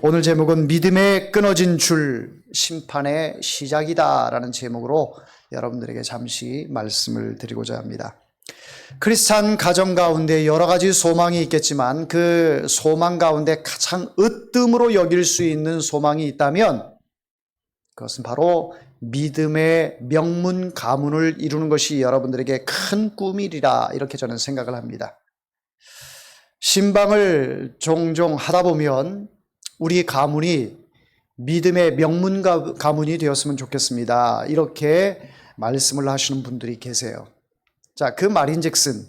오늘 제목은 믿음의 끊어진 줄, 심판의 시작이다 라는 제목으로 여러분들에게 잠시 말씀을 드리고자 합니다. 크리스찬 가정 가운데 여러 가지 소망이 있겠지만 그 소망 가운데 가장 으뜸으로 여길 수 있는 소망이 있다면 그것은 바로 믿음의 명문 가문을 이루는 것이 여러분들에게 큰 꿈이리라, 이렇게 저는 생각을 합니다. 신방을 종종 하다 보면 우리 가문이 믿음의 명문 가문이 되었으면 좋겠습니다, 이렇게 말씀을 하시는 분들이 계세요. 자, 그 말인즉슨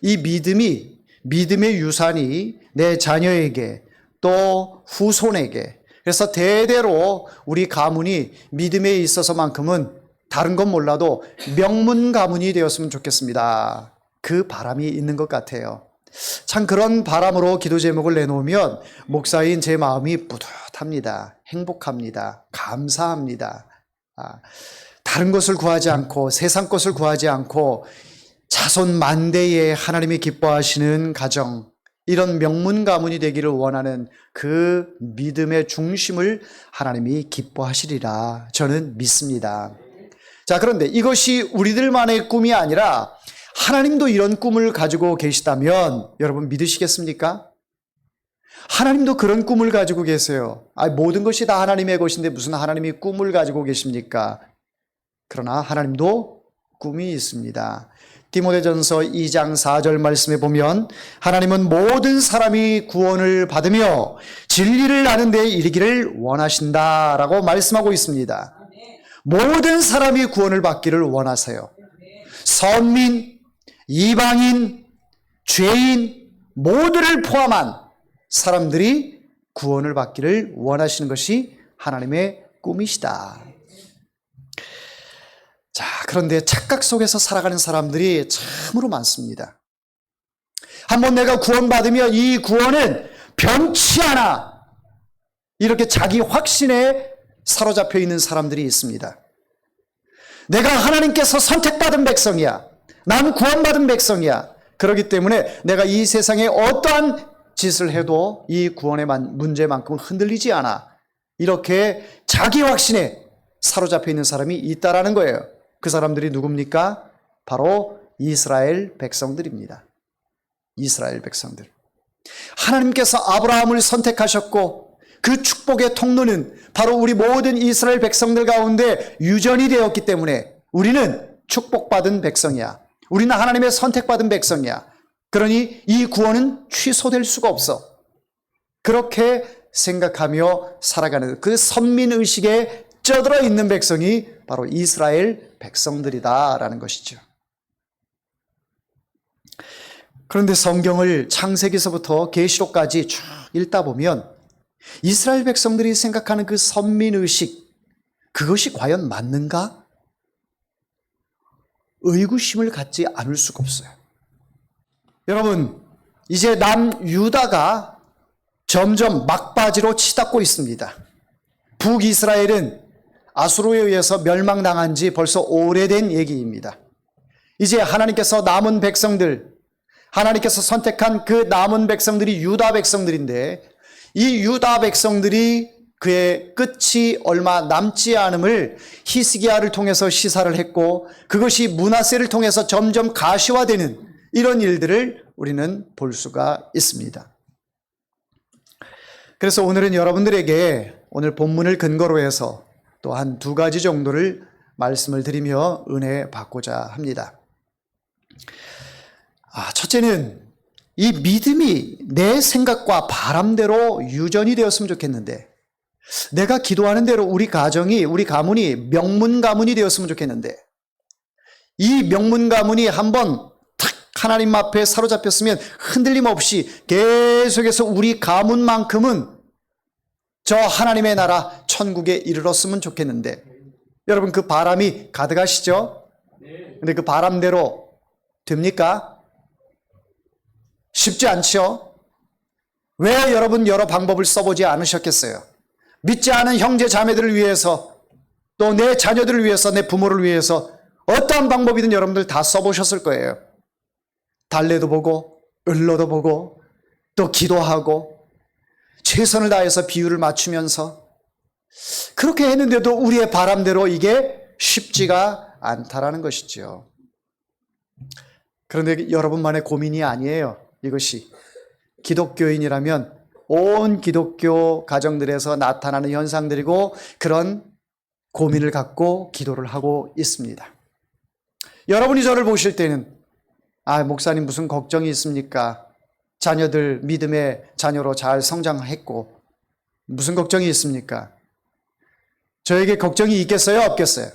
이 믿음의 유산이 내 자녀에게 또 후손에게, 그래서 대대로 우리 가문이 믿음에 있어서만큼은 다른 건 몰라도 명문 가문이 되었으면 좋겠습니다, 그 바람이 있는 것 같아요. 참 그런 바람으로 기도 제목을 내놓으면 목사인 제 마음이 뿌듯합니다. 행복합니다. 감사합니다. 다른 것을 구하지 않고 세상 것을 구하지 않고 자손 만대에 하나님이 기뻐하시는 가정, 이런 명문 가문이 되기를 원하는 그 믿음의 중심을 하나님이 기뻐하시리라 저는 믿습니다. 자, 그런데 이것이 우리들만의 꿈이 아니라 하나님도 이런 꿈을 가지고 계시다면 여러분 믿으시겠습니까? 하나님도 그런 꿈을 가지고 계세요. 모든 것이 다 하나님의 것인데 무슨 하나님이 꿈을 가지고 계십니까? 그러나 하나님도 꿈이 있습니다. 디모데전서 2장 4절 말씀에 보면 하나님은 모든 사람이 구원을 받으며 진리를 아는 데에 이르기를 원하신다라고 말씀하고 있습니다. 모든 사람이 구원을 받기를 원하세요. 선민, 이방인, 죄인 모두를 포함한 사람들이 구원을 받기를 원하시는 것이 하나님의 꿈이시다. 자, 그런데 착각 속에서 살아가는 사람들이 참으로 많습니다. 한번 내가 구원받으면 이 구원은 변치 않아, 이렇게 자기 확신에 사로잡혀 있는 사람들이 있습니다. 내가 하나님께서 선택받은 백성이야, 난 구원받은 백성이야, 그렇기 때문에 내가 이 세상에 어떠한 짓을 해도 이 구원의 문제만큼은 흔들리지 않아, 이렇게 자기 확신에 사로잡혀 있는 사람이 있다라는 거예요. 그 사람들이 누굽니까? 바로 이스라엘 백성들입니다. 이스라엘 백성들. 하나님께서 아브라함을 선택하셨고 그 축복의 통로는 바로 우리 모든 이스라엘 백성들 가운데 유전이 되었기 때문에 우리는 축복받은 백성이야. 우리는 하나님의 선택받은 백성이야. 그러니 이 구원은 취소될 수가 없어. 그렇게 생각하며 살아가는 그 선민의식에 쩌들어 있는 백성이 바로 이스라엘 백성들이다라는 것이죠. 그런데 성경을 창세기서부터 계시록까지 쭉 읽다 보면 이스라엘 백성들이 생각하는 그 선민의식, 그것이 과연 맞는가? 의구심을 갖지 않을 수가 없어요. 여러분, 이제 남유다가 점점 막바지로 치닫고 있습니다. 북이스라엘은 아수르에 의해서 멸망당한 지 벌써 오래된 얘기입니다. 이제 하나님께서 남은 백성들, 하나님께서 선택한 그 남은 백성들이 유다 백성들인데 이 유다 백성들이 그의 끝이 얼마 남지 않음을 히스기야를 통해서 시사를 했고 그것이 므낫세를 통해서 점점 가시화되는 이런 일들을 우리는 볼 수가 있습니다. 그래서 오늘은 여러분들에게 오늘 본문을 근거로 해서 또 한 두 가지 정도를 말씀을 드리며 은혜 받고자 합니다. 첫째는 이 믿음이 내 생각과 바람대로 유전이 되었으면 좋겠는데, 내가 기도하는 대로 우리 가정이, 우리 가문이 명문 가문이 되었으면 좋겠는데, 이 명문 가문이 한번 탁 하나님 앞에 사로잡혔으면 흔들림 없이 계속해서 우리 가문만큼은 저 하나님의 나라 천국에 이르렀으면 좋겠는데, 여러분 그 바람이 가득하시죠? 근데 그 바람대로 됩니까? 쉽지 않죠? 왜 여러분 여러 방법을 써보지 않으셨겠어요? 믿지 않은 형제 자매들을 위해서, 또 내 자녀들을 위해서, 내 부모를 위해서 어떠한 방법이든 여러분들 다 써보셨을 거예요. 달래도 보고, 을러도 보고, 또 기도하고, 최선을 다해서 비율을 맞추면서 그렇게 했는데도 우리의 바람대로 이게 쉽지가 않다라는 것이죠. 그런데 여러분만의 고민이 아니에요. 이것이 기독교인이라면 온 기독교 가정들에서 나타나는 현상들이고 그런 고민을 갖고 기도를 하고 있습니다. 여러분이 저를 보실 때는 목사님 무슨 걱정이 있습니까? 자녀들 믿음의 자녀로 잘 성장했고 무슨 걱정이 있습니까? 저에게 걱정이 있겠어요? 없겠어요?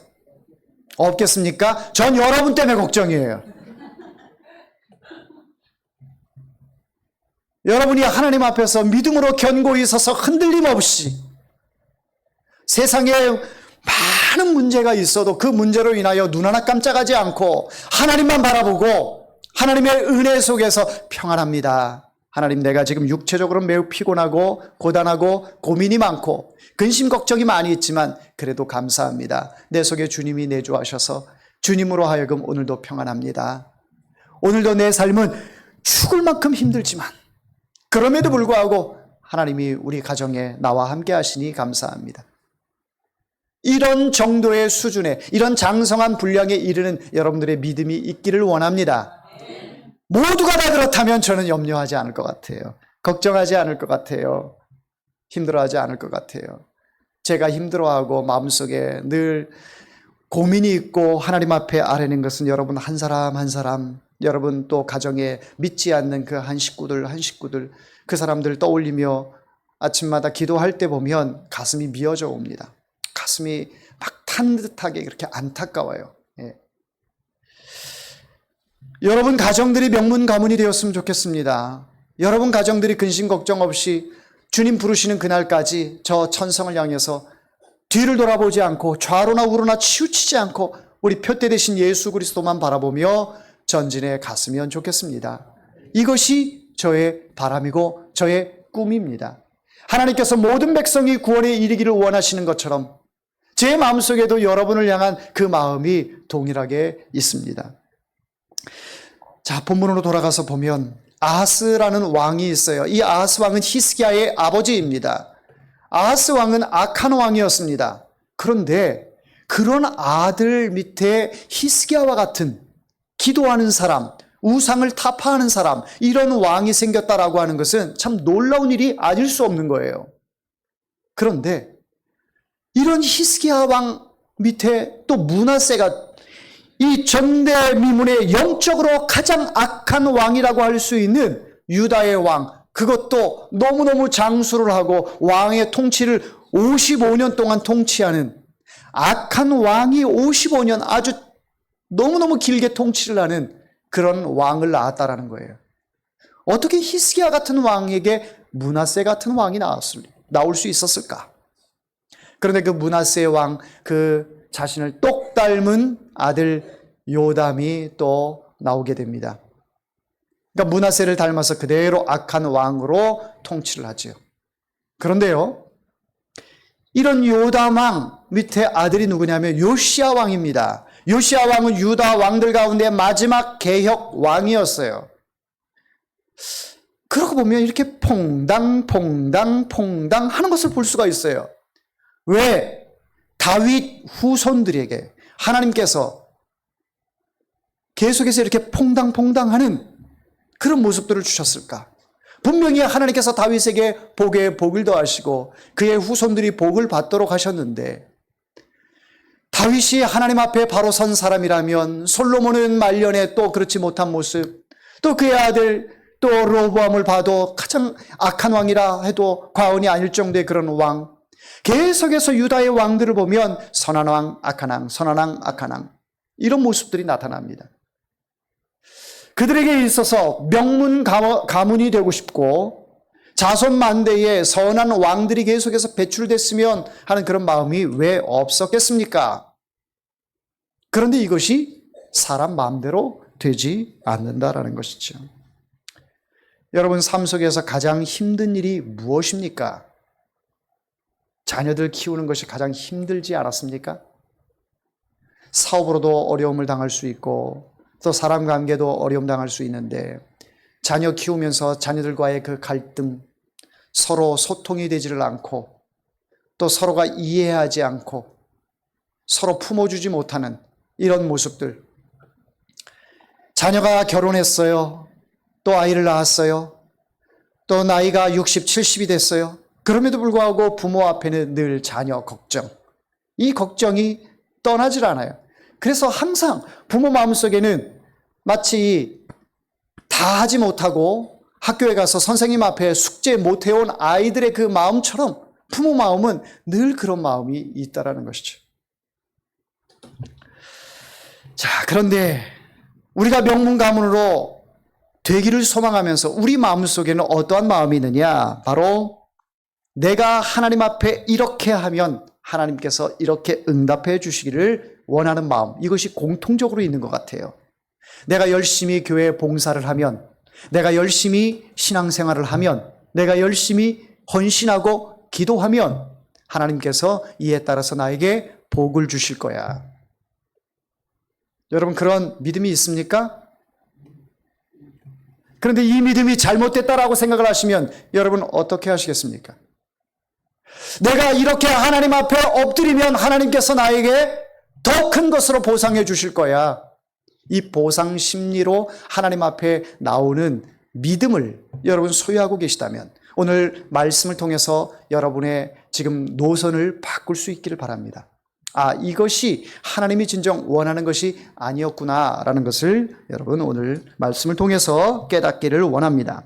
없겠습니까? 전 여러분 때문에 걱정이에요. 여러분이 하나님 앞에서 믿음으로 견고히 서서 흔들림 없이 세상에 많은 문제가 있어도 그 문제로 인하여 눈 하나 깜짝하지 않고 하나님만 바라보고 하나님의 은혜 속에서 평안합니다. 하나님, 내가 지금 육체적으로 매우 피곤하고 고단하고 고민이 많고 근심 걱정이 많이 있지만 그래도 감사합니다. 내 속에 주님이 내주하셔서 주님으로 하여금 오늘도 평안합니다. 오늘도 내 삶은 죽을 만큼 힘들지만 그럼에도 불구하고 하나님이 우리 가정에 나와 함께 하시니 감사합니다. 이런 정도의 수준에, 이런 장성한 분량에 이르는 여러분들의 믿음이 있기를 원합니다. 모두가 다 그렇다면 저는 염려하지 않을 것 같아요. 걱정하지 않을 것 같아요. 힘들어하지 않을 것 같아요. 제가 힘들어하고 마음속에 늘 고민이 있고 하나님 앞에 아뢰는 것은 여러분 한 사람 한 사람, 여러분 또 가정에 믿지 않는 그 한 식구들 그 사람들 떠올리며 아침마다 기도할 때 보면 가슴이 미어져 옵니다. 가슴이 막 탄 듯하게 그렇게 안타까워요. 여러분 가정들이 명문 가문이 되었으면 좋겠습니다. 여러분 가정들이 근심 걱정 없이 주님 부르시는 그날까지 저 천성을 향해서 뒤를 돌아보지 않고 좌로나 우로나 치우치지 않고 우리 표대 되신 예수 그리스도만 바라보며 전진해 갔으면 좋겠습니다. 이것이 저의 바람이고 저의 꿈입니다. 하나님께서 모든 백성이 구원에 이르기를 원하시는 것처럼 제 마음속에도 여러분을 향한 그 마음이 동일하게 있습니다. 자, 본문으로 돌아가서 보면 아하스라는 왕이 있어요. 이 아하스 왕은 히스기야의 아버지입니다. 아하스 왕은 악한 왕이었습니다. 그런데 그런 아들 밑에 히스기야와 같은 기도하는 사람, 우상을 타파하는 사람, 이런 왕이 생겼다라고 하는 것은 참 놀라운 일이 아닐 수 없는 거예요. 그런데 이런 히스기야 왕 밑에 또 므낫세가 이 전대미문의 영적으로 가장 악한 왕이라고 할 수 있는 유다의 왕, 그것도 너무너무 장수를 하고 왕의 통치를 55년 동안 통치하는 악한 왕이 55년 아주 너무너무 길게 통치를 하는 그런 왕을 낳았다라는 거예요. 어떻게 히스기야 같은 왕에게 므낫세 같은 왕이 나올 수 있었을까? 그런데 그 므낫세 왕, 그 자신을 똑 닮은 아들 요담이 또 나오게 됩니다. 그러니까 므낫세를 닮아서 그대로 악한 왕으로 통치를 하죠. 그런데요, 이런 요담 왕 밑에 아들이 누구냐면 요시야 왕입니다. 요시야 왕은 유다 왕들 가운데 마지막 개혁 왕이었어요. 그러고 보면 이렇게 퐁당 하는 것을 볼 수가 있어요. 왜 다윗 후손들에게 하나님께서 계속해서 이렇게 퐁당하는 그런 모습들을 주셨을까? 분명히 하나님께서 다윗에게 복에 복을 더하시고 그의 후손들이 복을 받도록 하셨는데 다윗이 하나님 앞에 바로 선 사람이라면 솔로몬은 말년에 또 그렇지 못한 모습, 또 그의 아들 또 르호보암을 봐도 가장 악한 왕이라 해도 과언이 아닐 정도의 그런 왕, 계속해서 유다의 왕들을 보면 선한 왕, 악한 왕, 선한 왕, 악한 왕, 이런 모습들이 나타납니다. 그들에게 있어서 명문 가문이 되고 싶고 자손 만대에 선한 왕들이 계속해서 배출됐으면 하는 그런 마음이 왜 없었겠습니까? 그런데 이것이 사람 마음대로 되지 않는다라는 것이죠. 여러분 삶 속에서 가장 힘든 일이 무엇입니까? 자녀들 키우는 것이 가장 힘들지 않았습니까? 사업으로도 어려움을 당할 수 있고 또 사람 관계도 어려움 당할 수 있는데 자녀 키우면서 자녀들과의 그 갈등, 서로 소통이 되지를 않고 또 서로가 이해하지 않고 서로 품어주지 못하는 이런 모습들. 자녀가 결혼했어요. 또 아이를 낳았어요. 또 나이가 60, 70이 됐어요. 그럼에도 불구하고 부모 앞에는 늘 자녀 걱정. 이 걱정이 떠나질 않아요. 그래서 항상 부모 마음속에는 마치 다 하지 못하고 학교에 가서 선생님 앞에 숙제 못 해온 아이들의 그 마음처럼 부모 마음은 늘 그런 마음이 있다라는 것이죠. 자, 그런데 우리가 명문 가문으로 되기를 소망하면서 우리 마음속에는 어떠한 마음이 있느냐? 바로 내가 하나님 앞에 이렇게 하면 하나님께서 이렇게 응답해 주시기를 원하는 마음. 이것이 공통적으로 있는 것 같아요. 내가 열심히 교회 봉사를 하면, 내가 열심히 신앙생활을 하면, 내가 열심히 헌신하고 기도하면 하나님께서 이에 따라서 나에게 복을 주실 거야. 여러분, 그런 믿음이 있습니까? 그런데 이 믿음이 잘못됐다라고 생각을 하시면 여러분 어떻게 하시겠습니까? 내가 이렇게 하나님 앞에 엎드리면 하나님께서 나에게 더 큰 것으로 보상해 주실 거야. 이 보상 심리로 하나님 앞에 나오는 믿음을 여러분 소유하고 계시다면 오늘 말씀을 통해서 여러분의 지금 노선을 바꿀 수 있기를 바랍니다. 아, 이것이 하나님이 진정 원하는 것이 아니었구나라는 것을 여러분 오늘 말씀을 통해서 깨닫기를 원합니다.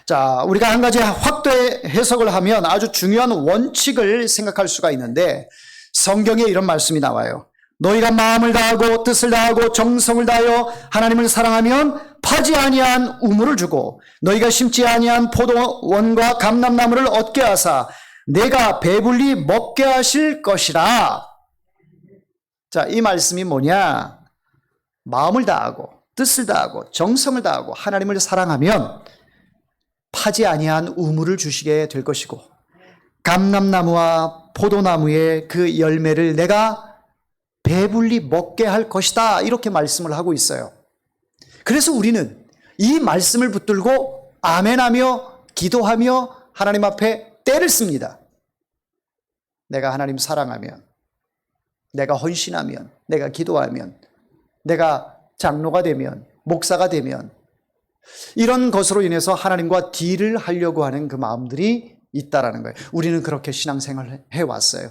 자, 우리가 한 가지 확대 해석을 하면 아주 중요한 원칙을 생각할 수가 있는데 성경에 이런 말씀이 나와요. 너희가 마음을 다하고 뜻을 다하고 정성을 다하여 하나님을 사랑하면 파지 아니한 우물을 주고 너희가 심지 아니한 포도원과 감람나무를 얻게 하사 내가 배불리 먹게 하실 것이라. 자, 이 말씀이 뭐냐? 마음을 다하고 뜻을 다하고 정성을 다하고 하나님을 사랑하면 파지 아니한 우물을 주시게 될 것이고 감람나무와 포도나무의 그 열매를 내가 배불리 먹게 할 것이다. 이렇게 말씀을 하고 있어요. 그래서 우리는 이 말씀을 붙들고 아멘하며 기도하며 하나님 앞에 때를 씁니다. 내가 하나님 사랑하면, 내가 헌신하면, 내가 기도하면, 내가 장로가 되면, 목사가 되면 이런 것으로 인해서 하나님과 딜을 하려고 하는 그 마음들이 있다라는 거예요. 우리는 그렇게 신앙생활을 해왔어요.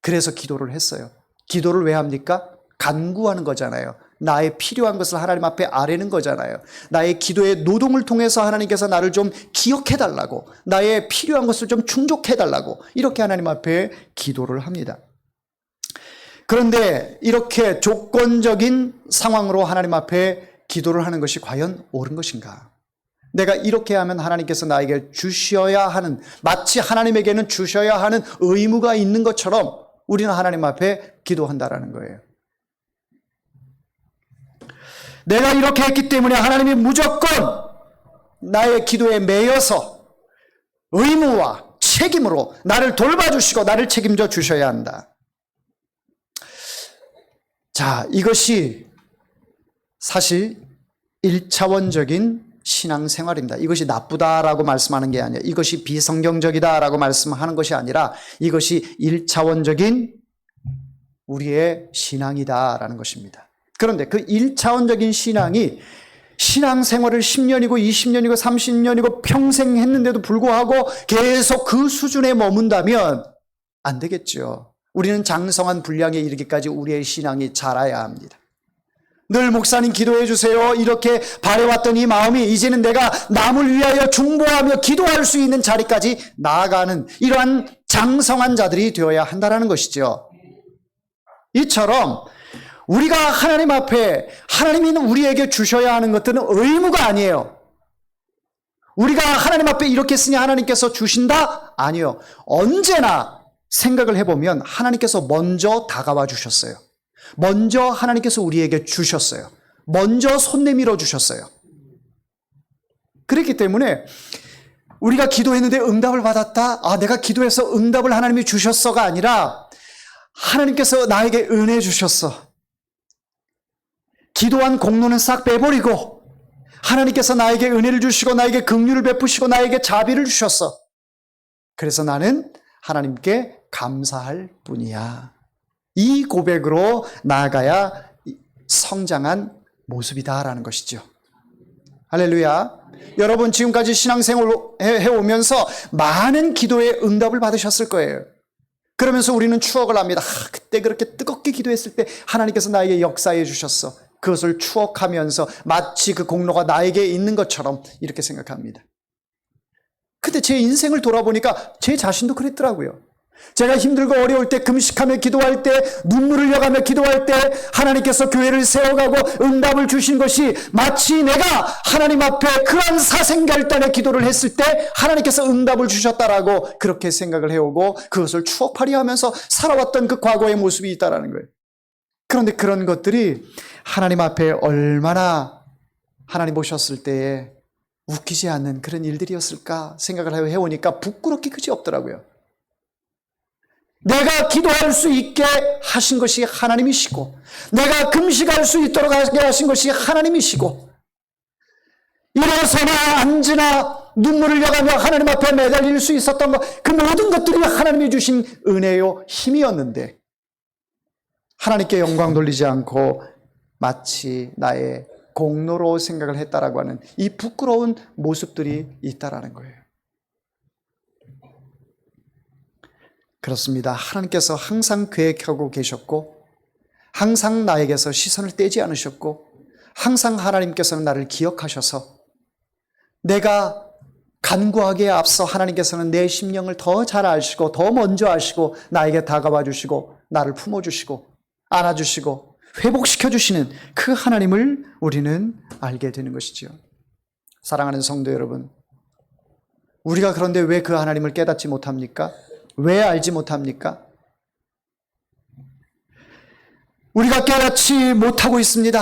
그래서 기도를 했어요. 기도를 왜 합니까? 간구하는 거잖아요. 나의 필요한 것을 하나님 앞에 아뢰는 거잖아요. 나의 기도의 노동을 통해서 하나님께서 나를 좀 기억해달라고, 나의 필요한 것을 좀 충족해달라고 이렇게 하나님 앞에 기도를 합니다. 그런데 이렇게 조건적인 상황으로 하나님 앞에 기도를 하는 것이 과연 옳은 것인가? 내가 이렇게 하면 하나님께서 나에게 주셔야 하는, 마치 하나님에게는 주셔야 하는 의무가 있는 것처럼 우리는 하나님 앞에 기도한다라는 거예요. 내가 이렇게 했기 때문에 하나님이 무조건 나의 기도에 매여서 의무와 책임으로 나를 돌봐주시고 나를 책임져 주셔야 한다. 자, 이것이 사실 1차원적인 신앙생활입니다. 이것이 나쁘다라고 말씀하는 게 아니라, 이것이 비성경적이다라고 말씀하는 것이 아니라 이것이 1차원적인 우리의 신앙이다라는 것입니다. 그런데 그 1차원적인 신앙이 신앙생활을 10년이고 20년이고 30년이고 평생 했는데도 불구하고 계속 그 수준에 머문다면 안 되겠죠. 우리는 장성한 분량에 이르기까지 우리의 신앙이 자라야 합니다. 늘 목사님 기도해 주세요 이렇게 바래왔던 이 마음이 이제는 내가 남을 위하여 중보하며 기도할 수 있는 자리까지 나아가는 이러한 장성한 자들이 되어야 한다는 것이죠. 이처럼 우리가 하나님 앞에 하나님이 우리에게 주셔야 하는 것들은 의무가 아니에요. 우리가 하나님 앞에 이렇게 했으니 하나님께서 주신다? 아니요. 언제나 생각을 해보면 하나님께서 먼저 다가와 주셨어요. 먼저 하나님께서 우리에게 주셨어요. 먼저 손 내밀어 주셨어요. 그렇기 때문에 우리가 기도했는데 응답을 받았다? 아, 내가 기도해서 응답을 하나님이 주셨어가 아니라 하나님께서 나에게 은혜 주셨어. 기도한 공로는 싹 빼버리고 하나님께서 나에게 은혜를 주시고 나에게 긍휼을 베푸시고 나에게 자비를 주셨어. 그래서 나는 하나님께 감사할 뿐이야. 이 고백으로 나아가야 성장한 모습이다라는 것이죠. 할렐루야. 여러분 지금까지 신앙생활 해오면서 많은 기도의 응답을 받으셨을 거예요. 그러면서 우리는 추억을 합니다. 그때 그렇게 뜨겁게 기도했을 때 하나님께서 나에게 역사해 주셨어. 그것을 추억하면서 마치 그 공로가 나에게 있는 것처럼 이렇게 생각합니다. 근데 제 인생을 돌아보니까 제 자신도 그랬더라고요. 제가 힘들고 어려울 때, 금식하며 기도할 때, 눈물을 흘려가며 기도할 때 하나님께서 교회를 세워가고 응답을 주신 것이 마치 내가 하나님 앞에 그러한 사생결단의 기도를 했을 때 하나님께서 응답을 주셨다라고 그렇게 생각을 해오고 그것을 추억하려 하면서 살아왔던 그 과거의 모습이 있다라는 거예요. 그런데 그런 것들이 하나님 앞에 얼마나 하나님 오셨을 때에 웃기지 않는 그런 일들이었을까 생각을 해오니까 부끄럽기 그지 없더라고요. 내가 기도할 수 있게 하신 것이 하나님이시고 내가 금식할 수 있도록 하게 하신 것이 하나님이시고 일어서나 앉으나 눈물을 흘려가며 하나님 앞에 매달릴 수 있었던 것, 그 모든 것들이 하나님이 주신 은혜요 힘이었는데 하나님께 영광 돌리지 않고 마치 나의 공로로 생각을 했다라고 하는 이 부끄러운 모습들이 있다라는 거예요. 그렇습니다. 하나님께서 항상 계획하고 계셨고 항상 나에게서 시선을 떼지 않으셨고 항상 하나님께서는 나를 기억하셔서 내가 간구하기에 앞서 하나님께서는 내 심령을 더 잘 아시고 더 먼저 아시고 나에게 다가와 주시고 나를 품어주시고 안아주시고 회복시켜주시는 그 하나님을 우리는 알게 되는 것이죠. 사랑하는 성도 여러분, 우리가 그런데 왜 그 하나님을 깨닫지 못합니까? 왜 알지 못합니까? 우리가 깨닫지 못하고 있습니다.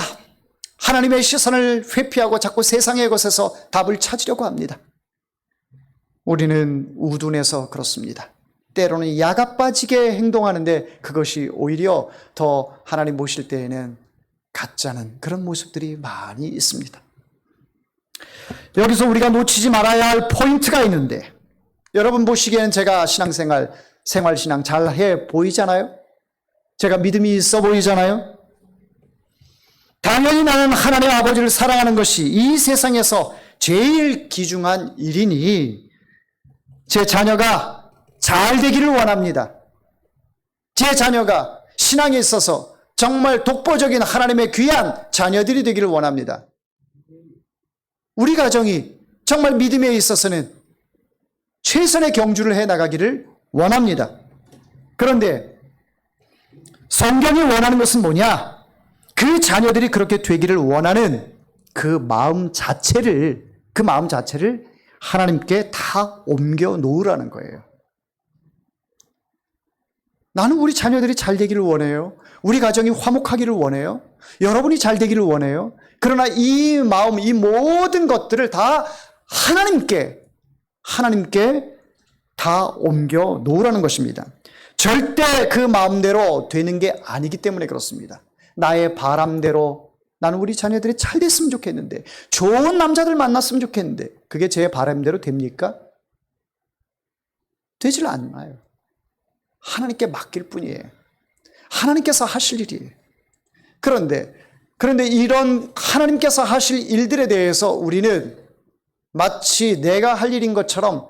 하나님의 시선을 회피하고 자꾸 세상의 것에서 답을 찾으려고 합니다. 우리는 우둔해서 그렇습니다. 때로는 야가 빠지게 행동하는데 그것이 오히려 더 하나님 보실 때에는 가짜는 그런 모습들이 많이 있습니다. 여기서 우리가 놓치지 말아야 할 포인트가 있는데 여러분 보시기에는 제가 생활신앙 잘해 보이잖아요? 제가 믿음이 있어 보이잖아요? 당연히 나는 하나님 아버지를 사랑하는 것이 이 세상에서 제일 귀중한 일이니 제 자녀가 잘 되기를 원합니다. 제 자녀가 신앙에 있어서 정말 독보적인 하나님의 귀한 자녀들이 되기를 원합니다. 우리 가정이 정말 믿음에 있어서는 최선의 경주를 해나가기를 원합니다. 그런데 성경이 원하는 것은 뭐냐? 그 자녀들이 그렇게 되기를 원하는 그 마음 자체를 하나님께 다 옮겨 놓으라는 거예요. 나는 우리 자녀들이 잘 되기를 원해요. 우리 가정이 화목하기를 원해요. 여러분이 잘 되기를 원해요. 그러나 이 마음, 이 모든 것들을 다 하나님께 다 옮겨 놓으라는 것입니다. 절대 그 마음대로 되는 게 아니기 때문에 그렇습니다. 나의 바람대로 나는 우리 자녀들이 잘 됐으면 좋겠는데 좋은 남자들 만났으면 좋겠는데 그게 제 바람대로 됩니까? 되질 않아요. 하나님께 맡길 뿐이에요. 하나님께서 하실 일이에요. 그런데 이런 하나님께서 하실 일들에 대해서 우리는 마치 내가 할 일인 것처럼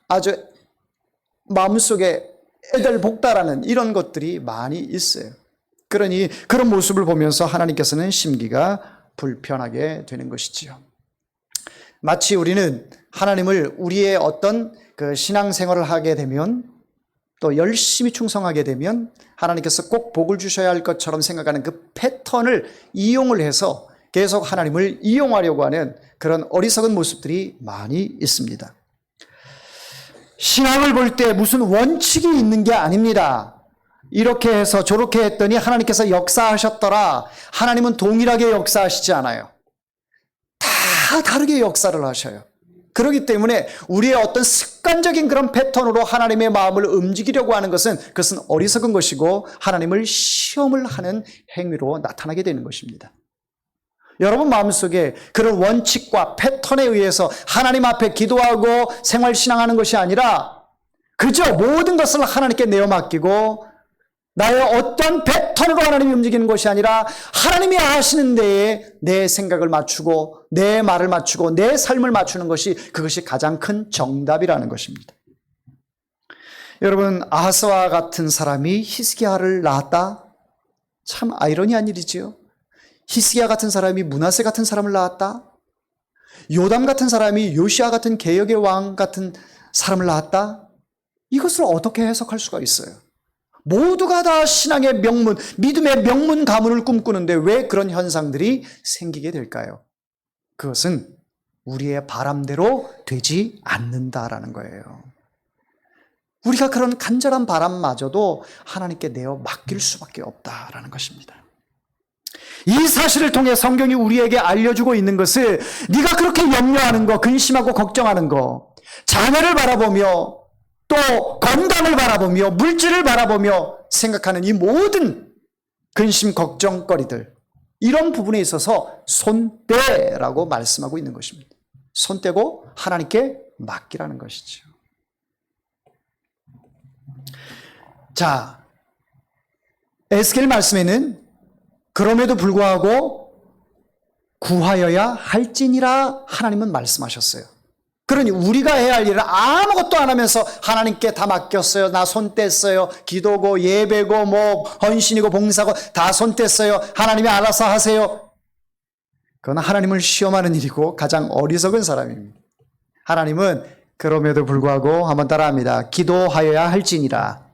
아주 마음속에 애들 복다라는 이런 것들이 많이 있어요. 그러니 그런 모습을 보면서 하나님께서는 심기가 불편하게 되는 것이지요. 마치 우리는 하나님을 우리의 어떤 그 신앙생활을 하게 되면 또 열심히 충성하게 되면 하나님께서 꼭 복을 주셔야 할 것처럼 생각하는 그 패턴을 이용을 해서 계속 하나님을 이용하려고 하는 그런 어리석은 모습들이 많이 있습니다. 신앙을 볼 때 무슨 원칙이 있는 게 아닙니다. 이렇게 해서 저렇게 했더니 하나님께서 역사하셨더라. 하나님은 동일하게 역사하시지 않아요. 다 다르게 역사를 하셔요. 그렇기 때문에 우리의 어떤 습관적인 그런 패턴으로 하나님의 마음을 움직이려고 하는 그것은 어리석은 것이고 하나님을 시험을 하는 행위로 나타나게 되는 것입니다. 여러분 마음속에 그런 원칙과 패턴에 의해서 하나님 앞에 기도하고 생활신앙하는 것이 아니라 그저 모든 것을 하나님께 내어 맡기고 나의 어떤 패턴으로 하나님이 움직이는 것이 아니라 하나님이 하시는 데에 내 생각을 맞추고 내 말을 맞추고 내 삶을 맞추는 것이 그것이 가장 큰 정답이라는 것입니다. 여러분, 아하스와 같은 사람이 히스기야를 낳았다? 참 아이러니한 일이지요. 히스기야 같은 사람이 므낫세 같은 사람을 낳았다? 요담 같은 사람이 요시야 같은 개역의 왕 같은 사람을 낳았다? 이것을 어떻게 해석할 수가 있어요? 모두가 다 신앙의 명문, 믿음의 명문 가문을 꿈꾸는데 왜 그런 현상들이 생기게 될까요? 그것은 우리의 바람대로 되지 않는다라는 거예요. 우리가 그런 간절한 바람마저도 하나님께 내어 맡길 수밖에 없다라는 것입니다. 이 사실을 통해 성경이 우리에게 알려주고 있는 것은 네가 그렇게 염려하는 거, 근심하고 걱정하는 거, 자녀를 바라보며 또 건강을 바라보며 물질을 바라보며 생각하는 이 모든 근심, 걱정거리들, 이런 부분에 있어서 손 떼라고 말씀하고 있는 것입니다. 손 떼고 하나님께 맡기라는 것이죠. 자, 에스겔 말씀에는 그럼에도 불구하고 구하여야 할지니라 하나님은 말씀하셨어요. 그러니 우리가 해야 할 일을 아무것도 안 하면서 하나님께 다 맡겼어요. 나 손 뗐어요. 기도고 예배고 뭐 헌신이고 봉사고 다 손 뗐어요. 하나님이 알아서 하세요. 그건 하나님을 시험하는 일이고 가장 어리석은 사람입니다. 하나님은 그럼에도 불구하고 한번 따라합니다. 기도하여야 할지니라.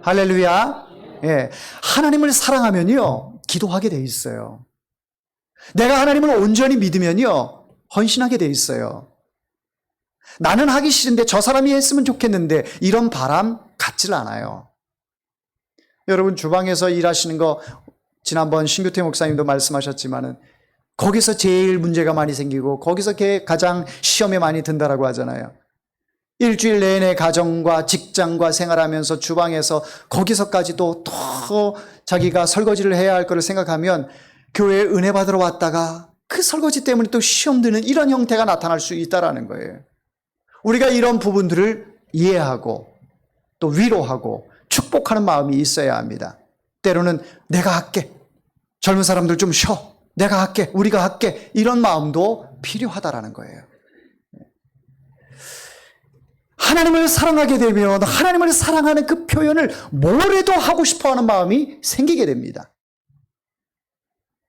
할렐루야. 예. 하나님을 사랑하면요, 기도하게 돼 있어요. 내가 하나님을 온전히 믿으면요, 헌신하게 돼 있어요. 나는 하기 싫은데 저 사람이 했으면 좋겠는데 이런 바람 같질 않아요. 여러분, 주방에서 일하시는 거 지난번 신규태 목사님도 말씀하셨지만은 거기서 제일 문제가 많이 생기고 거기서 가장 시험에 많이 든다라고 하잖아요. 일주일 내내 가정과 직장과 생활하면서 주방에서 거기서까지도 더 자기가 설거지를 해야 할 거를 생각하면 교회에 은혜 받으러 왔다가 그 설거지 때문에 또 시험 드는 이런 형태가 나타날 수 있다라는 거예요. 우리가 이런 부분들을 이해하고 또 위로하고 축복하는 마음이 있어야 합니다. 때로는 내가 할게. 젊은 사람들 좀 쉬어. 내가 할게. 우리가 할게. 이런 마음도 필요하다라는 거예요. 하나님을 사랑하게 되면 하나님을 사랑하는 그 표현을 뭐래도 하고 싶어하는 마음이 생기게 됩니다.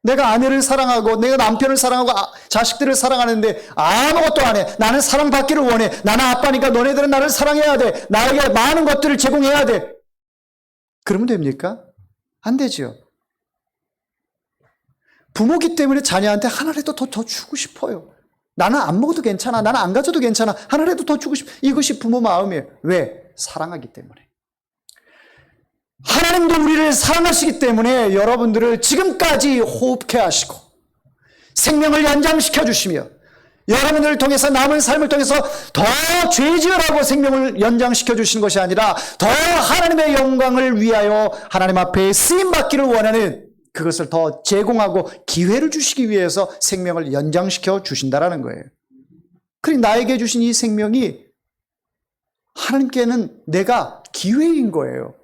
내가 아내를 사랑하고 내가 남편을 사랑하고 자식들을 사랑하는데 아무것도 안 해. 나는 사랑받기를 원해. 나는 아빠니까 너네들은 나를 사랑해야 돼. 나에게 많은 것들을 제공해야 돼. 그러면 됩니까? 안 되죠. 부모기 때문에 자녀한테 하나라도 더 주고 싶어요. 나는 안 먹어도 괜찮아. 나는 안 가져도 괜찮아. 하나라도 더 주고 싶어. 이것이 부모 마음이에요. 왜? 사랑하기 때문에. 하나님도 우리를 사랑하시기 때문에 여러분들을 지금까지 호흡케 하시고 생명을 연장시켜 주시며 여러분들을 통해서 남은 삶을 통해서 더 죄지으라고 생명을 연장시켜 주시는 것이 아니라 더 하나님의 영광을 위하여 하나님 앞에 쓰임받기를 원하는 그것을 더 제공하고 기회를 주시기 위해서 생명을 연장시켜 주신다라는 거예요. 그러니 나에게 주신 이 생명이 하나님께는 내가 기회인 거예요.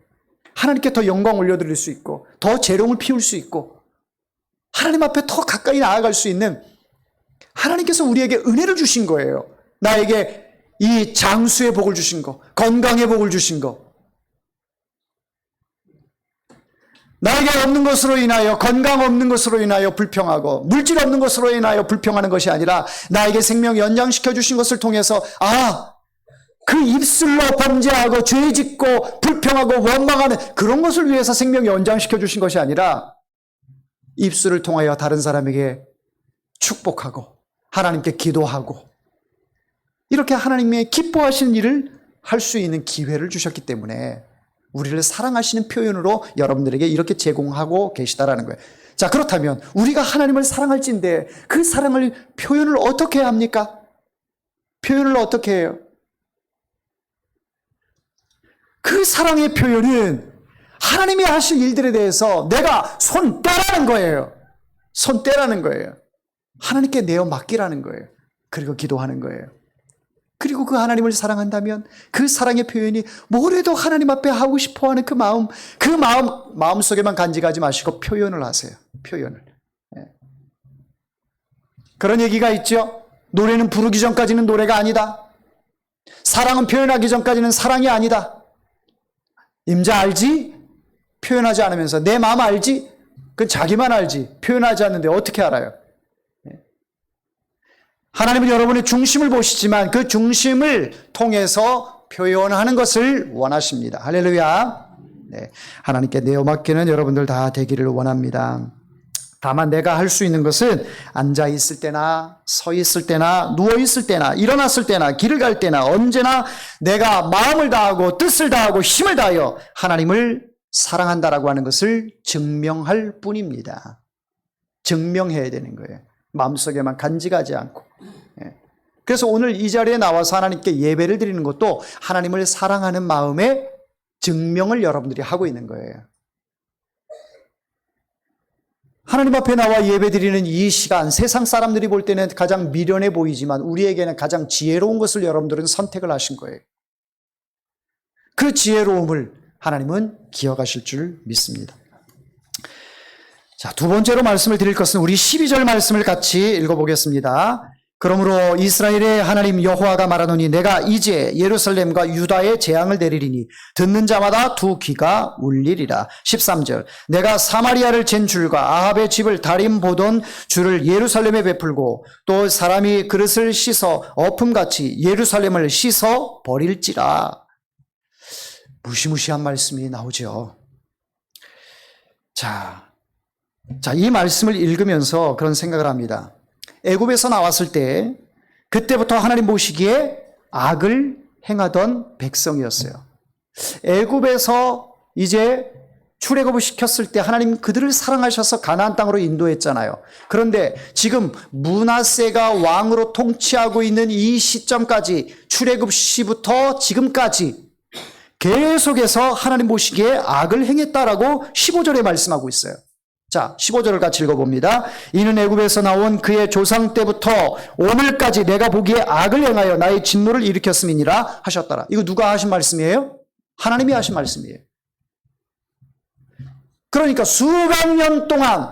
하나님께 더 영광 올려드릴 수 있고 더 재롱을 피울 수 있고 하나님 앞에 더 가까이 나아갈 수 있는 하나님께서 우리에게 은혜를 주신 거예요. 나에게 이 장수의 복을 주신 거, 건강의 복을 주신 거, 나에게 없는 것으로 인하여 건강 없는 것으로 인하여 불평하고 물질 없는 것으로 인하여 불평하는 것이 아니라 나에게 생명 연장시켜 주신 것을 통해서 그 입술로 범죄하고 죄짓고 불평하고 원망하는 그런 것을 위해서 생명 연장시켜 주신 것이 아니라 입술을 통하여 다른 사람에게 축복하고 하나님께 기도하고 이렇게 하나님의 기뻐하시는 일을 할 수 있는 기회를 주셨기 때문에 우리를 사랑하시는 표현으로 여러분들에게 이렇게 제공하고 계시다라는 거예요. 자, 그렇다면 우리가 하나님을 사랑할진데 그 사랑을 표현을 어떻게 합니까? 표현을 어떻게 해요? 그 사랑의 표현은 하나님이 하실 일들에 대해서 내가 손 떼라는 거예요. 손 떼라는 거예요. 하나님께 내어 맡기라는 거예요. 그리고 기도하는 거예요. 그리고 그 하나님을 사랑한다면 그 사랑의 표현이 뭐래도 하나님 앞에 하고 싶어하는 그 마음속에만 간직하지 마시고 표현을 하세요. 표현을. 그런 얘기가 있죠. 노래는 부르기 전까지는 노래가 아니다. 사랑은 표현하기 전까지는 사랑이 아니다. 임자 알지? 표현하지 않으면서 내 마음 알지? 그건 자기만 알지. 표현하지 않는데 어떻게 알아요? 하나님은 여러분의 중심을 보시지만 그 중심을 통해서 표현하는 것을 원하십니다. 할렐루야. 네, 하나님께 내어맡기는 여러분들 다 되기를 원합니다. 다만 내가 할 수 있는 것은 앉아 있을 때나 서 있을 때나 누워 있을 때나 일어났을 때나 길을 갈 때나 언제나 내가 마음을 다하고 뜻을 다하고 힘을 다하여 하나님을 사랑한다라고 하는 것을 증명할 뿐입니다. 증명해야 되는 거예요. 마음속에만 간직하지 않고. 그래서 오늘 이 자리에 나와서 하나님께 예배를 드리는 것도 하나님을 사랑하는 마음의 증명을 여러분들이 하고 있는 거예요. 하나님 앞에 나와 예배 드리는 이 시간, 세상 사람들이 볼 때는 가장 미련해 보이지만 우리에게는 가장 지혜로운 것을 여러분들은 선택을 하신 거예요. 그 지혜로움을 하나님은 기억하실 줄 믿습니다. 자, 두 번째로 말씀을 드릴 것은 우리 12절 말씀을 같이 읽어보겠습니다. 그러므로 이스라엘의 하나님 여호와가 말하노니 내가 이제 예루살렘과 유다에 재앙을 내리리니 듣는 자마다 두 귀가 울리리라. 13절 내가 사마리아를 잰 줄과 아합의 집을 다림 보던 줄을 예루살렘에 베풀고 또 사람이 그릇을 씻어 엎음같이 예루살렘을 씻어 버릴지라. 무시무시한 말씀이 나오죠. 자, 이 말씀을 읽으면서 그런 생각을 합니다. 애굽에서 나왔을 때 그때부터 하나님 보시기에 악을 행하던 백성이었어요. 애굽에서 이제 출애굽을 시켰을 때 하나님 그들을 사랑하셔서 가나안 땅으로 인도했잖아요. 그런데 지금 므낫세가 왕으로 통치하고 있는 이 시점까지 출애굽 시부터 지금까지 계속해서 하나님 보시기에 악을 행했다라고 15절에 말씀하고 있어요. 자, 15절을 같이 읽어봅니다. 이는 애굽에서 나온 그의 조상 때부터 오늘까지 내가 보기에 악을 행하여 나의 진노를 일으켰음이니라 하셨더라. 이거 누가 하신 말씀이에요? 하나님이 하신 말씀이에요. 그러니까 수백 년 동안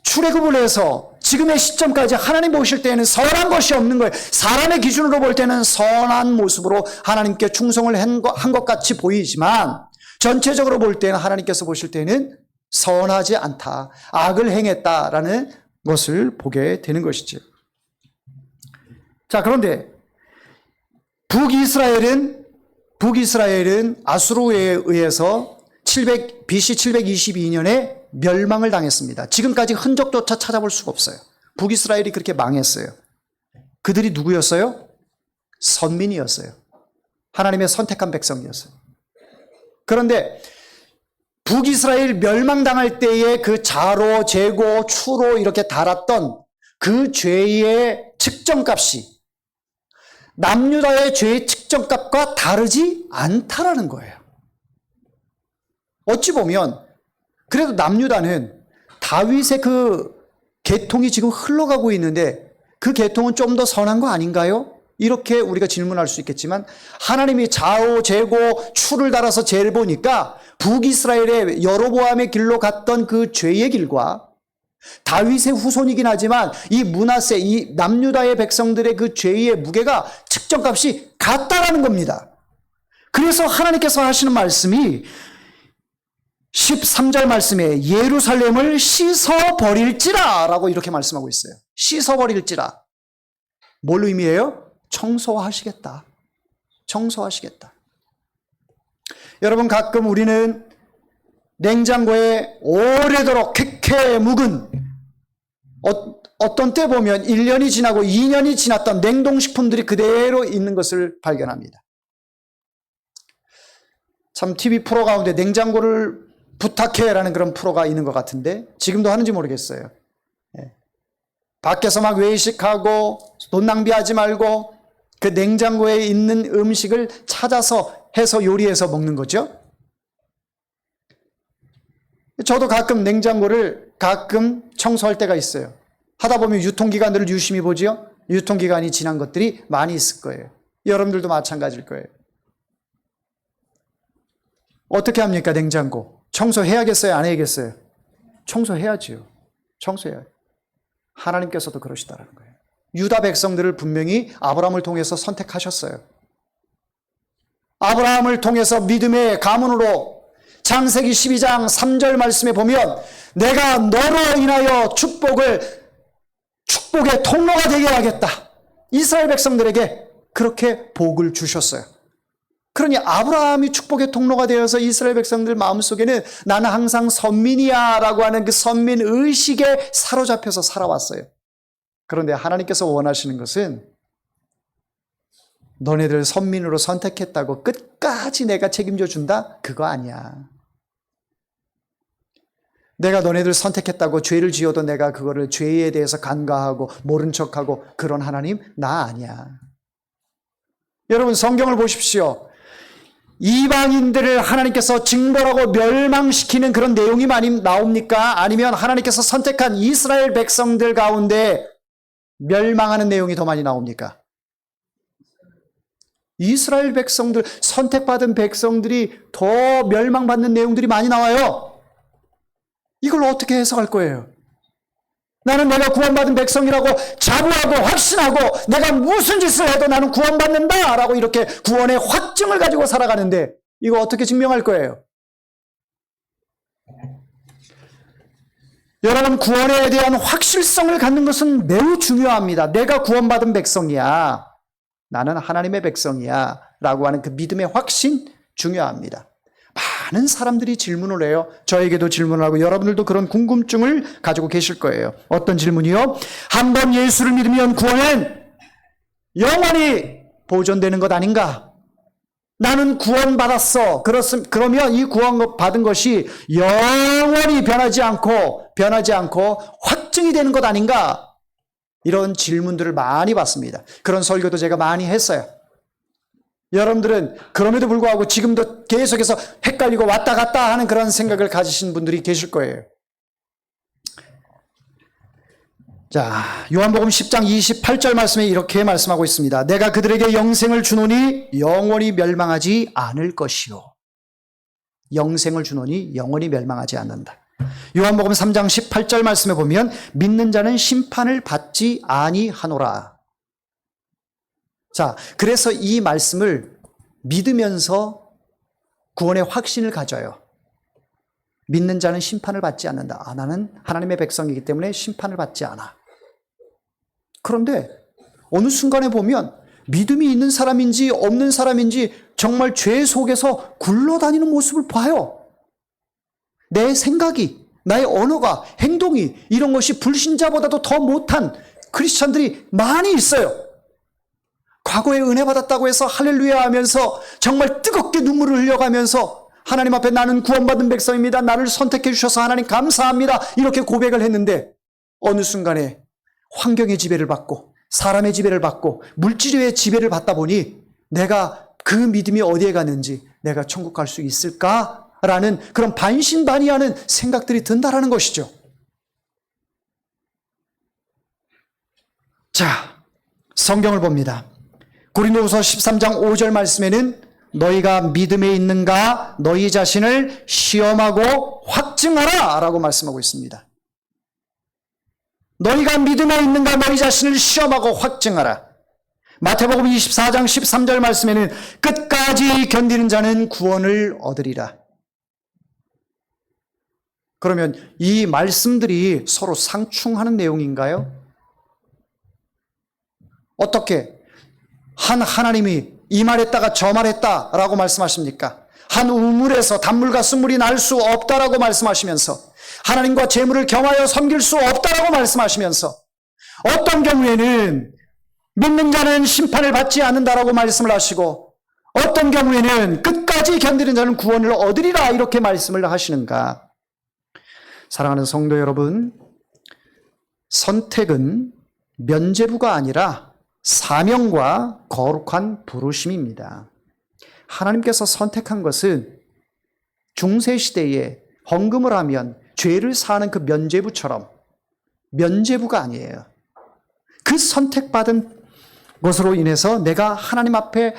출애굽을 해서 지금의 시점까지 하나님 보실 때에는 선한 것이 없는 거예요. 사람의 기준으로 볼 때는 선한 모습으로 하나님께 충성을 한 것 같이 보이지만 전체적으로 볼 때는 하나님께서 보실 때는 선하지 않다, 악을 행했다라는 것을 보게 되는 것이죠. 자, 그런데 북이스라엘은 아수르에 의해서 BC 722년에 멸망을 당했습니다. 지금까지 흔적조차 찾아볼 수가 없어요. 북이스라엘이 그렇게 망했어요. 그들이 누구였어요? 선민이었어요. 하나님의 선택한 백성이었어요. 그런데 북이스라엘 멸망당할 때에 그 자로, 재고, 추로 이렇게 달았던 그 죄의 측정값이 남유다의 죄의 측정값과 다르지 않다라는 거예요. 어찌 보면 그래도 남유다는 다윗의 그 계통이 지금 흘러가고 있는데 그 계통은 좀 더 선한 거 아닌가요? 이렇게 우리가 질문할 수 있겠지만 하나님이 좌우 재고 추를 달아서 재를 보니까 북이스라엘의 여로보암의 길로 갔던 그 죄의 길과 다윗의 후손이긴 하지만 이 므낫세, 이 남유다의 백성들의 그 죄의 무게가 측정값이 같다라는 겁니다. 그래서 하나님께서 하시는 말씀이 13절 말씀에 예루살렘을 씻어버릴지라 라고 이렇게 말씀하고 있어요. 씻어버릴지라. 뭘 의미해요? 청소하시겠다. 청소하시겠다. 여러분, 가끔 우리는 냉장고에 오래도록 쾌쾌 묵은 어떤 때 보면 1년이 지나고 2년이 지났던 냉동식품들이 그대로 있는 것을 발견합니다. 참 TV 프로 가운데 냉장고를 부탁해라는 그런 프로가 있는 것 같은데 지금도 하는지 모르겠어요. 밖에서 막 외식하고 돈 낭비하지 말고 그 냉장고에 있는 음식을 찾아서 해서 요리해서 먹는 거죠. 저도 가끔 냉장고를 가끔 청소할 때가 있어요. 하다 보면 유통기간들을 유심히 보지요. 유통기간이 지난 것들이 많이 있을 거예요. 여러분들도 마찬가지일 거예요. 어떻게 합니까? 냉장고. 청소해야겠어요? 안 해야겠어요? 청소해야지요. 청소해야죠. 하나님께서도 그러시다라는 거예요. 유다 백성들을 분명히 아브라함을 통해서 선택하셨어요. 아브라함을 통해서 믿음의 가문으로 창세기 12장 3절 말씀에 보면 내가 너로 인하여 축복의 통로가 되게 하겠다. 이스라엘 백성들에게 그렇게 복을 주셨어요. 그러니 아브라함이 축복의 통로가 되어서 이스라엘 백성들 마음속에는 나는 항상 선민이야 라고 하는 그 선민 의식에 사로잡혀서 살아왔어요. 그런데 하나님께서 원하시는 것은 너네들 선민으로 선택했다고 끝까지 내가 책임져 준다? 그거 아니야. 내가 너네들 선택했다고 죄를 지어도 내가 그거를 죄에 대해서 간과하고 모른 척하고 그런 하나님 나 아니야. 여러분 성경을 보십시오. 이방인들을 하나님께서 징벌하고 멸망시키는 그런 내용이 많이 나옵니까? 아니면 하나님께서 선택한 이스라엘 백성들 가운데 멸망하는 내용이 더 많이 나옵니까? 이스라엘 백성들, 선택받은 백성들이 더 멸망받는 내용들이 많이 나와요. 이걸 어떻게 해석할 거예요? 나는 내가 구원받은 백성이라고 자부하고 확신하고 내가 무슨 짓을 해도 나는 구원받는다 라고 이렇게 구원의 확증을 가지고 살아가는데 이거 어떻게 증명할 거예요? 여러분 구원에 대한 확실성을 갖는 것은 매우 중요합니다. 내가 구원받은 백성이야. 나는 하나님의 백성이야 라고 하는 그 믿음의 확신 중요합니다. 많은 사람들이 질문을 해요. 저에게도 질문을 하고 여러분들도 그런 궁금증을 가지고 계실 거예요. 어떤 질문이요? 한 번 예수를 믿으면 구원은 영원히 보존되는 것 아닌가? 나는 구원받았어. 그러면 이 구원받은 것이 영원히 변하지 않고 확증이 되는 것 아닌가? 이런 질문들을 많이 받습니다. 그런 설교도 제가 많이 했어요. 여러분들은 그럼에도 불구하고 지금도 계속해서 헷갈리고 왔다 갔다 하는 그런 생각을 가지신 분들이 계실 거예요. 자, 요한복음 10장 28절 말씀에 이렇게 말씀하고 있습니다. 내가 그들에게 영생을 주노니 영원히 멸망하지 않을 것이요. 영생을 주노니 영원히 멸망하지 않는다. 요한복음 3장 18절 말씀에 보면 믿는 자는 심판을 받지 아니하노라. 자, 그래서 이 말씀을 믿으면서 구원의 확신을 가져요. 믿는 자는 심판을 받지 않는다. 나는 하나님의 백성이기 때문에 심판을 받지 않아. 그런데 어느 순간에 보면 믿음이 있는 사람인지 없는 사람인지 정말 죄 속에서 굴러다니는 모습을 봐요. 내 생각이, 나의 언어가, 행동이 이런 것이 불신자보다도 더 못한 크리스찬들이 많이 있어요. 과거에 은혜 받았다고 해서 할렐루야 하면서 정말 뜨겁게 눈물을 흘려가면서 하나님 앞에 나는 구원받은 백성입니다. 나를 선택해 주셔서 하나님 감사합니다. 이렇게 고백을 했는데 어느 순간에 환경의 지배를 받고 사람의 지배를 받고 물질의 지배를 받다 보니 내가 그 믿음이 어디에 갔는지 내가 천국 갈 수 있을까라는 그런 반신반의하는 생각들이 든다라는 것이죠. 자, 성경을 봅니다. 고린도후서 13장 5절 말씀에는 너희가 믿음에 있는가 너희 자신을 시험하고 확증하라 라고 말씀하고 있습니다. 너희가 믿음에 있는가 너희 자신을 시험하고 확증하라. 마태복음 24장 13절 말씀에는 끝까지 견디는 자는 구원을 얻으리라. 그러면 이 말씀들이 서로 상충하는 내용인가요? 어떻게? 한 하나님이 이 말했다가 저 말했다라고 말씀하십니까? 한 우물에서 단물과 쓴물이 날 수 없다라고 말씀하시면서 하나님과 재물을 겸하여 섬길 수 없다라고 말씀하시면서 어떤 경우에는 믿는 자는 심판을 받지 않는다라고 말씀을 하시고 어떤 경우에는 끝까지 견디는 자는 구원을 얻으리라 이렇게 말씀을 하시는가? 사랑하는 성도 여러분, 선택은 면죄부가 아니라 사명과 거룩한 부르심입니다. 하나님께서 선택한 것은 중세시대에 헌금을 하면 죄를 사는 그 면죄부처럼 면죄부가 아니에요. 그 선택받은 것으로 인해서 내가 하나님 앞에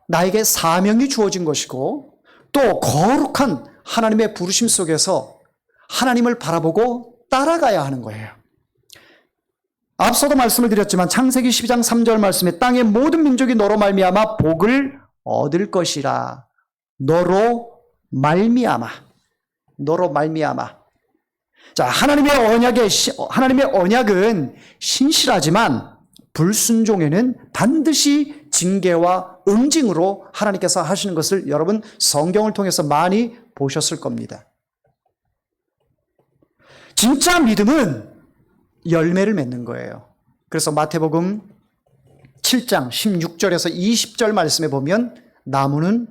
나에게 사명이 주어진 것이고 또 거룩한 하나님의 부르심 속에서 하나님을 바라보고 따라가야 하는 거예요. 앞서도 말씀을 드렸지만 창세기 12장 3절 말씀에 땅의 모든 민족이 너로 말미암아 복을 얻을 것이라. 너로 말미암아. 자, 하나님의 언약은 신실하지만 불순종에는 반드시 징계와 응징으로 하나님께서 하시는 것을 여러분 성경을 통해서 많이 보셨을 겁니다. 진짜 믿음은 열매를 맺는 거예요. 그래서 마태복음 7장 16절에서 20절 말씀에 보면 나무는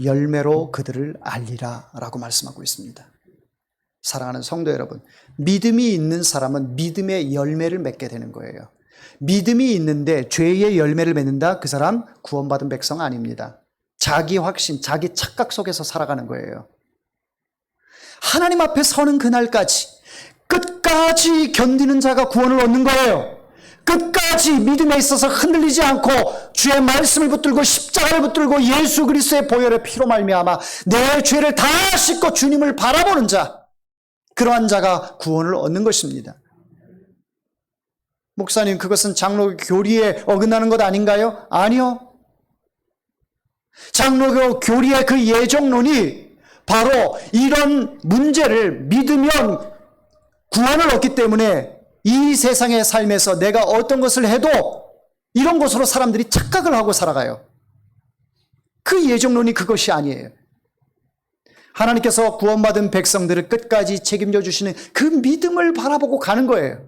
열매로 그들을 알리라 라고 말씀하고 있습니다. 사랑하는 성도 여러분, 믿음이 있는 사람은 믿음의 열매를 맺게 되는 거예요. 믿음이 있는데 죄의 열매를 맺는다? 그 사람 구원받은 백성 아닙니다. 자기 확신, 자기 착각 속에서 살아가는 거예요. 하나님 앞에 서는 그날까지 끝까지 견디는 자가 구원을 얻는 거예요. 끝까지 믿음에 있어서 흔들리지 않고 주의 말씀을 붙들고 십자가를 붙들고 예수 그리스도의 보혈의 피로 말미암아 내 죄를 다 씻고 주님을 바라보는 자, 그러한 자가 구원을 얻는 것입니다. 목사님, 그것은 장로교 교리에 어긋나는 것 아닌가요? 아니요. 장로교 교리의 그 예정론이 바로 이런 문제를 믿으면 구원을 얻기 때문에 이 세상의 삶에서 내가 어떤 것을 해도 이런 것으로 사람들이 착각을 하고 살아가요. 그 예정론이 그것이 아니에요. 하나님께서 구원받은 백성들을 끝까지 책임져 주시는 그 믿음을 바라보고 가는 거예요.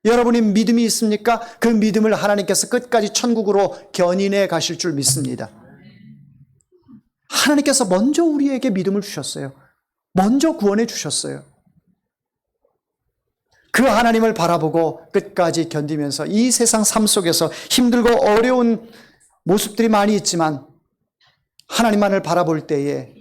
여러분이 믿음이 있습니까? 그 믿음을 하나님께서 끝까지 천국으로 견인해 가실 줄 믿습니다. 하나님께서 먼저 우리에게 믿음을 주셨어요. 먼저 구원해 주셨어요. 그 하나님을 바라보고 끝까지 견디면서 이 세상 삶 속에서 힘들고 어려운 모습들이 많이 있지만 하나님만을 바라볼 때에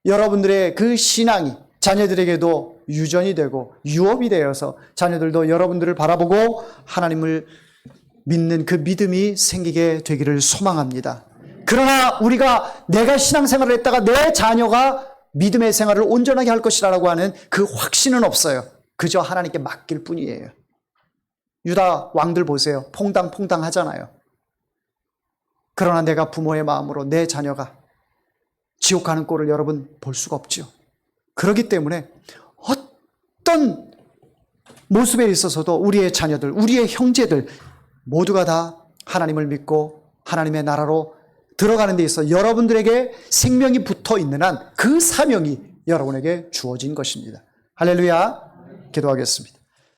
여러분들의 그 신앙이 자녀들에게도 유전이 되고 유업이 되어서 자녀들도 여러분들을 바라보고 하나님을 믿는 그 믿음이 생기게 되기를 소망합니다. 그러나 우리가 내가 신앙생활을 했다가 내 자녀가 믿음의 생활을 온전하게 할 것이라고 하는 그 확신은 없어요. 그저 하나님께 맡길 뿐이에요. 유다 왕들 보세요. 퐁당퐁당 하잖아요. 그러나 내가 부모의 마음으로 내 자녀가 지옥 가는 꼴을 여러분 볼 수가 없죠. 그렇기 때문에 어떤 모습에 있어서도 우리의 자녀들, 우리의 형제들 모두가 다 하나님을 믿고 하나님의 나라로 들어가는 데 있어 여러분들에게 생명이 붙어 있는 한 그 사명이 여러분에게 주어진 것입니다. 할렐루야. 기도하겠습니다.